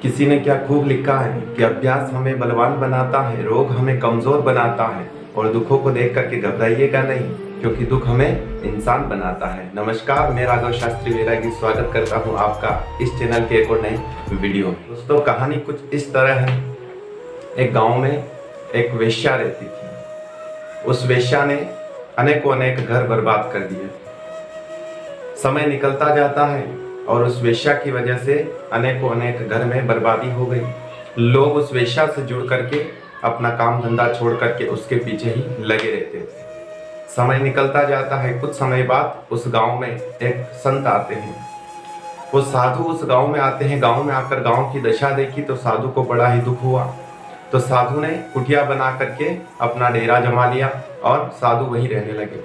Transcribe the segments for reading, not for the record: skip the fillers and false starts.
किसी ने क्या खूब लिखा है कि अभ्यास हमें बलवान बनाता है, रोग हमें कमजोर बनाता है और दुखों को देख करके घबराइएगा नहीं, क्योंकि दुख हमें इंसान बनाता है। नमस्कार, मैं राघव शास्त्री वैरागी स्वागत करता हूं आपका इस चैनल के एक और नई वीडियो। दोस्तों, कहानी कुछ इस तरह है। एक गांव में एक वेश्या रहती थी। उस वेश्या ने अनेकों अनेक घर बर्बाद कर दिए। समय निकलता जाता है और उस वेश्या की वजह से अनेकों अनेक घर में बर्बादी हो गई। लोग उस वेश्या से जुड़ करके अपना काम धंधा छोड़ करके उसके पीछे ही लगे रहते थे। समय निकलता जाता है। कुछ समय बाद उस गांव में एक संत आते हैं। वो साधु उस गांव में आते हैं। गांव में आकर गांव की दशा देखी तो साधु को बड़ा ही दुख हुआ। तो साधु ने कुटिया बना करके अपना डेरा जमा लिया और साधु वहीं रहने लगे।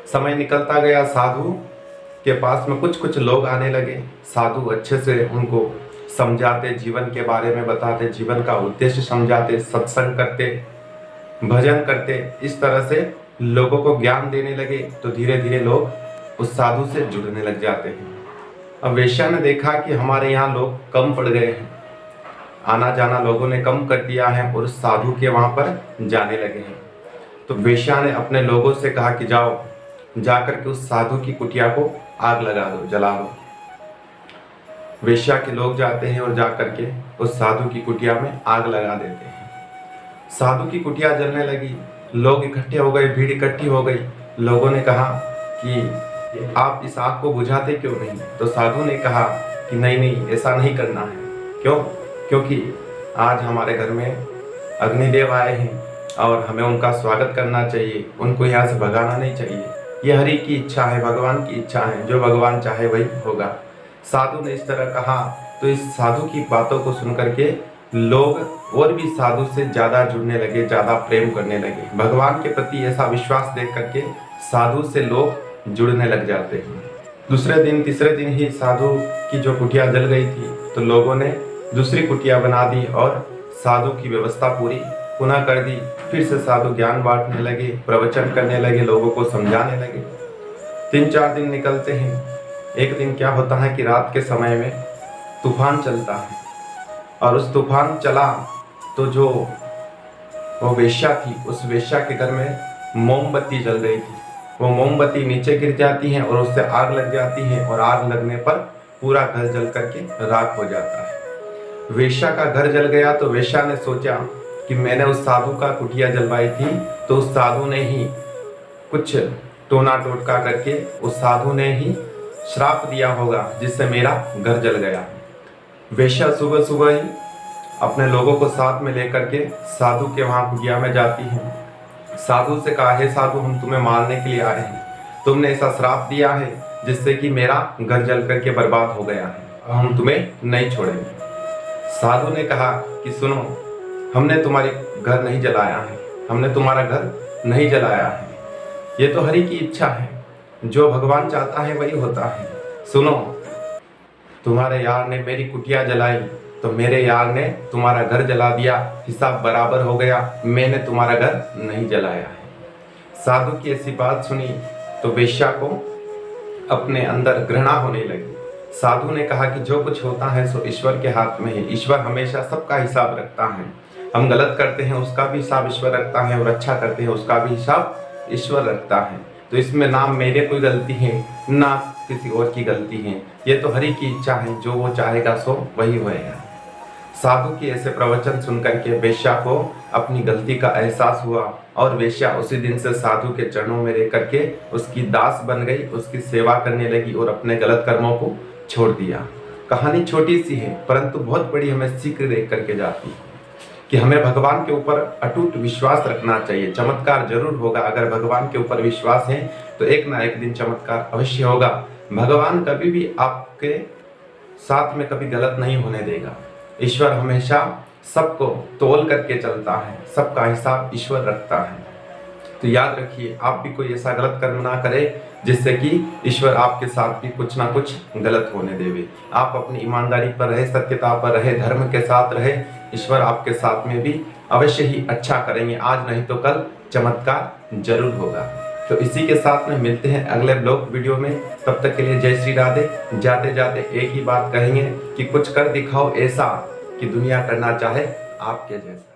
समय निकलता गया। साधु के पास में कुछ कुछ लोग आने लगे। साधु अच्छे से उनको समझाते, जीवन के बारे में बताते, जीवन का उद्देश्य समझाते, सत्संग करते, भजन करते। इस तरह से लोगों को ज्ञान देने लगे। तो धीरे धीरे लोग उस साधु से जुड़ने लग जाते हैं। अब वेश्या ने देखा कि हमारे यहाँ लोग कम पड़ गए हैं, आना जाना लोगों ने कम कर दिया है और उस साधु के वहाँ पर जाने लगे हैं। तो वेश्या ने अपने लोगों से कहा कि जाओ, जाकर के उस साधु की कुटिया को आग लगा दो, जला दो। वेश्या के लोग जाते हैं और जाकर के उस साधु की कुटिया में आग लगा देते हैं। साधु की कुटिया जलने लगी। लोग इकट्ठे हो गए, भीड़ इकट्ठी हो गई। लोगों ने कहा कि आप इस आग को बुझाते क्यों नहीं? तो साधु ने कहा कि नहीं नहीं, ऐसा नहीं करना है। क्यों? क्योंकि आज हमारे घर में अग्निदेव आए हैं और हमें उनका स्वागत करना चाहिए, उनको यहाँ से भगाना नहीं चाहिए। ये हरि की इच्छा है, भगवान की इच्छा है, जो भगवान चाहे वही होगा। साधु ने इस तरह कहा। तो इस साधु की बातों को सुन करके लोग और भी साधु से ज़्यादा जुड़ने लगे, ज़्यादा प्रेम करने लगे। भगवान के प्रति ऐसा विश्वास देख करके साधु से लोग जुड़ने लग जाते हैं। दूसरे दिन, तीसरे दिन ही साधु की जो कुटिया जल गई थी तो लोगों ने दूसरी कुटिया बना दी और साधु की व्यवस्था पूरी पुनः कर दी। फिर से साधु ज्ञान बांटने लगे, प्रवचन करने लगे, लोगों को समझाने लगे। 3-4 दिन निकलते हैं। एक दिन क्या होता है कि रात के समय में तूफान चलता है और उस तूफान चला तो जो वो वेश्या थी, उस वेश्या के घर में मोमबत्ती जल रही थी। वो मोमबत्ती नीचे गिर जाती है और उससे आग लग जाती है और आग लगने पर पूरा घर जल करके राख हो जाता है। वेश्या का घर जल गया तो वेश्या ने सोचा कि मैंने उस साधु का कुटिया जलवाई थी तो उस साधु ने ही कुछ टोना टोटका करके उस साधु ने ही श्राप दिया होगा जिससे मेरा घर जल गया। वेश्या सुबह सुबह ही अपने लोगों को साथ में लेकर के साधु के वहाँ कुटिया में जाती है। साधु से कहा, हे साधु, हम तुम्हें मारने के लिए आए हैं। तुमने ऐसा श्राप दिया है जिससे कि मेरा घर जल करके बर्बाद हो गया है, हम तुम्हें नहीं छोड़ेंगे। साधु ने कहा कि सुनो, हमने तुम्हारे घर नहीं जलाया है, हमने तुम्हारा घर नहीं जलाया है। ये तो हरि की इच्छा है, जो भगवान चाहता है वही होता है। सुनो, तुम्हारे यार ने मेरी कुटिया जलाई तो मेरे यार ने तुम्हारा घर जला दिया, हिसाब बराबर हो गया, मैंने तुम्हारा घर नहीं जलाया है। साधु की ऐसी बात सुनी तो वेश्या को अपने अंदर घृणा होने लगी। साधु ने कहा कि जो कुछ होता है सो ईश्वर के हाथ में है। ईश्वर हमेशा सबका हिसाब रखता है। हम गलत करते हैं उसका भी हिसाब ईश्वर रखता है और अच्छा करते हैं उसका भी हिसाब ईश्वर रखता है। तो इसमें ना मेरे कोई गलती है ना किसी और की गलती है। ये तो हरि की इच्छा है, जो वो चाहेगा सो वही होएगा। साधु की ऐसे प्रवचन सुन करके वेश्या को अपनी गलती का एहसास हुआ और वेश्या उसी दिन से साधु के चरणों में रह करके उसकी दास बन गई, उसकी सेवा करने लगी और अपने गलत कर्मों को छोड़ दिया। कहानी छोटी सी है परंतु बहुत बड़ी हमें सीख देख करके जाती है कि हमें भगवान के ऊपर अटूट विश्वास रखना चाहिए। चमत्कार जरूर होगा। अगर भगवान के ऊपर विश्वास है तो एक ना एक दिन चमत्कार अवश्य होगा। भगवान कभी भी आपके साथ में कभी गलत नहीं होने देगा। ईश्वर हमेशा सबको तोल करके चलता है, सबका हिसाब ईश्वर रखता है। तो याद रखिए, आप भी कोई ऐसा गलत कर्म ना करें जिससे कि ईश्वर आपके साथ भी कुछ ना कुछ गलत होने देवे। आप अपनी ईमानदारी पर रहे, सत्यता पर रहे, धर्म के साथ रहे, ईश्वर आपके साथ में भी अवश्य ही अच्छा करेंगे। आज नहीं तो कल चमत्कार जरूर होगा। तो इसी के साथ में मिलते हैं अगले ब्लॉग वीडियो में। तब तक के लिए जय श्री राधे। जाते जाते एक ही बात कहेंगे कि कुछ कर दिखाओ ऐसा कि दुनिया करना चाहे आपके जैसा।